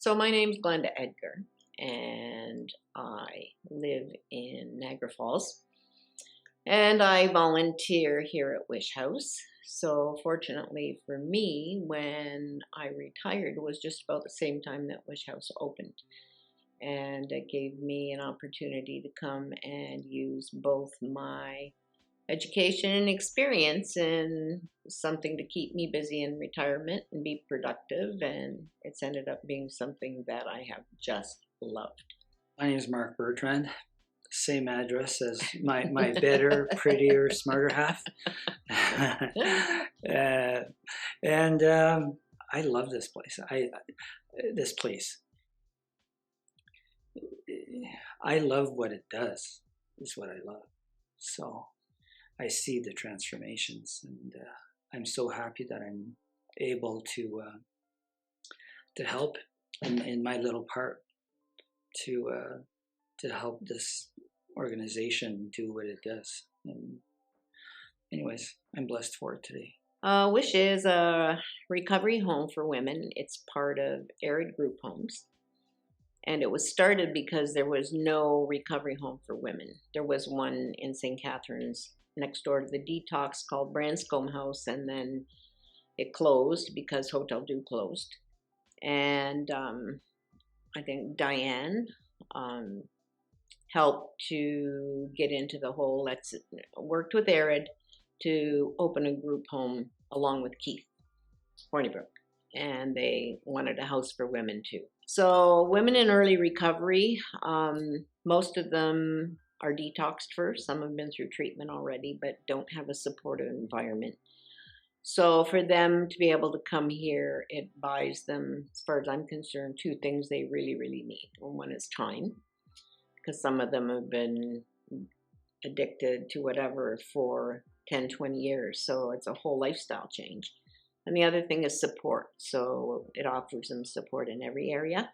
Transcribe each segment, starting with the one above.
So my name's Glenda Edgar, and I live in Niagara Falls, and I volunteer here at Wish House. So fortunately for me, when I retired was just about the same time that Wish House opened. And it gave me an opportunity to come and use both my education and experience and something to keep me busy in retirement and be productive, and it's ended up being something that I have just loved. My name is Marc Bertrand. Same address as my better, prettier, smarter half. And I love this place. I love what it does. Is what I love. So I see the transformations, and I'm so happy that I'm able to help in my little part to help this organization do what it does. And anyways, I'm blessed for it today. Wish is a recovery home for women. It's part of ARID group homes. And it was started because there was no recovery home for women. There was one in St. Catharines next door to the detox called Branscombe House, and then it closed because Hotel Dieu closed. And I think Diane helped to get into the whole, worked with ARID to open a group home along with Keith Hornibrook. And they wanted a house for women too. So women in early recovery, most of them are detoxed first. Some have been through treatment already, but don't have a supportive environment. So for them to be able to come here, it buys them, as far as I'm concerned, two things they really, really need. One is time, because some of them have been addicted to whatever for 10, 20 years. So it's a whole lifestyle change. And the other thing is support. So it offers them support in every area.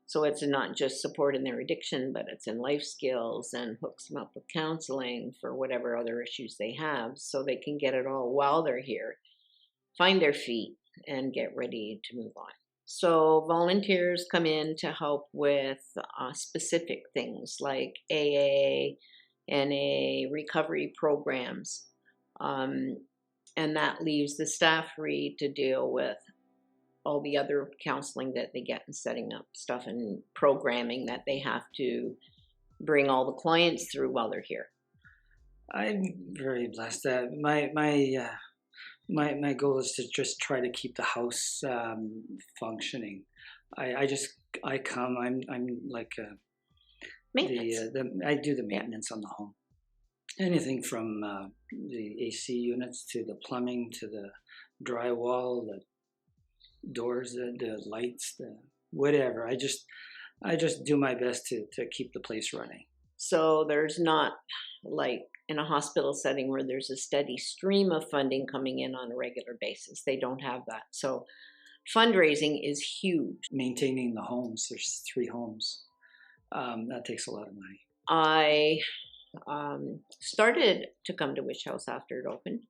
So it's not just support in their addiction, but it's in life skills and hooks them up with counseling for whatever other issues they have, so they can get it all while they're here, find their feet, and get ready to move on. So volunteers come in to help with specific things like AA, NA, recovery programs. And that leaves the staff free to deal with all the other counseling that they get and setting up stuff and programming that they have to bring all the clients through while they're here. I'm very blessed. My goal is to just try to keep the house functioning. I come. I'm like Maintenance. I do the maintenance on the home. Anything from the AC units to the plumbing to the drywall, the doors, the lights, the whatever. I just do my best to keep the place running. So there's not like in a hospital setting where there's a steady stream of funding coming in on a regular basis. They don't have that. So fundraising is huge. Maintaining the homes, there's 3 homes. That takes a lot of money. I started to come to Wish House after it opened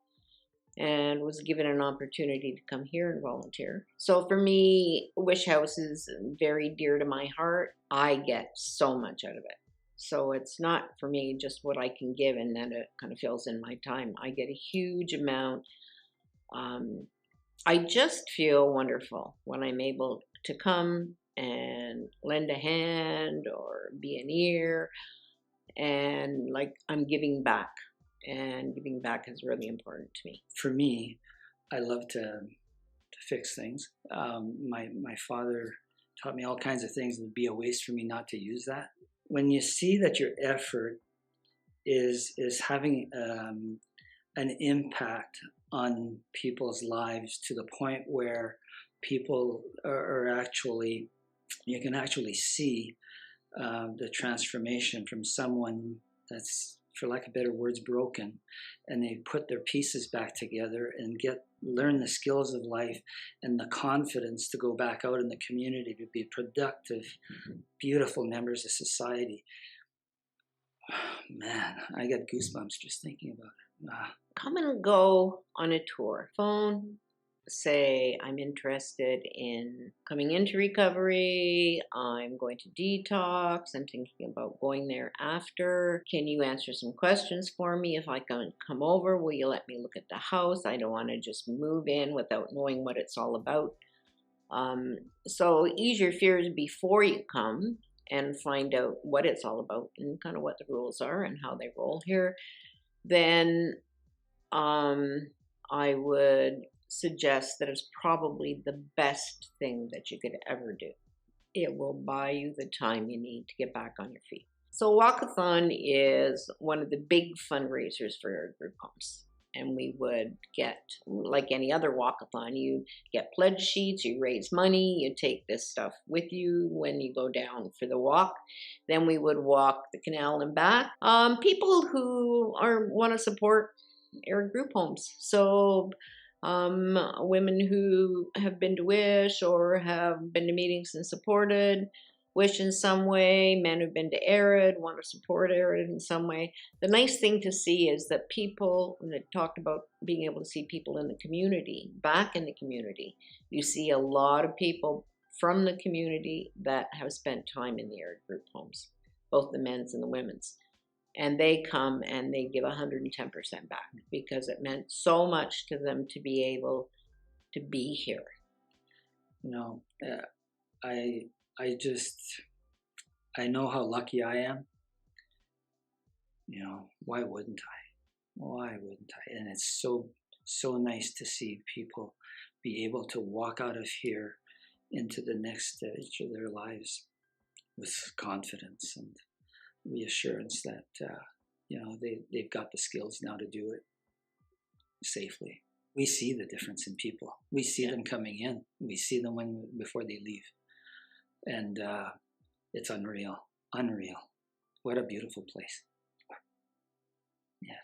and was given an opportunity to come here and volunteer. So for me, Wish House is very dear to my heart. I get so much out of it. So it's not for me just what I can give and then it kind of fills in my time. I get a huge amount. I just feel wonderful when I'm able to come and lend a hand or be an ear, and like I'm giving back, and giving back is really important to me. For me, I love to fix things. My father taught me all kinds of things. It would be a waste for me not to use that. When you see that your effort is having an impact on people's lives to the point where people are actually, you can actually see the transformation from someone that's, for lack of better words, broken, and they put their pieces back together and learn the skills of life and the confidence to go back out in the community to be productive, beautiful members of society. Man, I get goosebumps just thinking about it. Come and go on a tour. Phone, say, I'm interested in coming into recovery, I'm going to detox, I'm thinking about going there after. Can you answer some questions for me? If I can come over, will you let me look at the house? I don't want to just move in without knowing what it's all about. So ease your fears before you come and find out what it's all about and kind of what the rules are and how they roll here. Then I would suggest that it's probably the best thing that you could ever do. It will buy you the time you need to get back on your feet. So Walk-a-thon is one of the big fundraisers for our group homes. And we would get, like any other walk-a-thon, you get pledge sheets, you raise money, you take this stuff with you when you go down for the walk. Then we would walk the canal and back. People who want to support ARID group homes. So women who have been to WISH or have been to meetings and supported WISH in some way, men who've been to ARID, want to support ARID in some way. The nice thing to see is that people, and they talked about being able to see people in the community, back in the community. You see a lot of people from the community that have spent time in the ARID group homes, both the men's and the women's. And they come and they give 110% back because it meant so much to them to be able to be here. No, I know how lucky I am. You know, why wouldn't I? Why wouldn't I? And it's so nice to see people be able to walk out of here into the next stage of their lives with confidence and reassurance that they've got the skills now to do it safely. We see the difference in people. We see them coming in. We see them before they leave, and it's unreal. What a beautiful place. Yeah.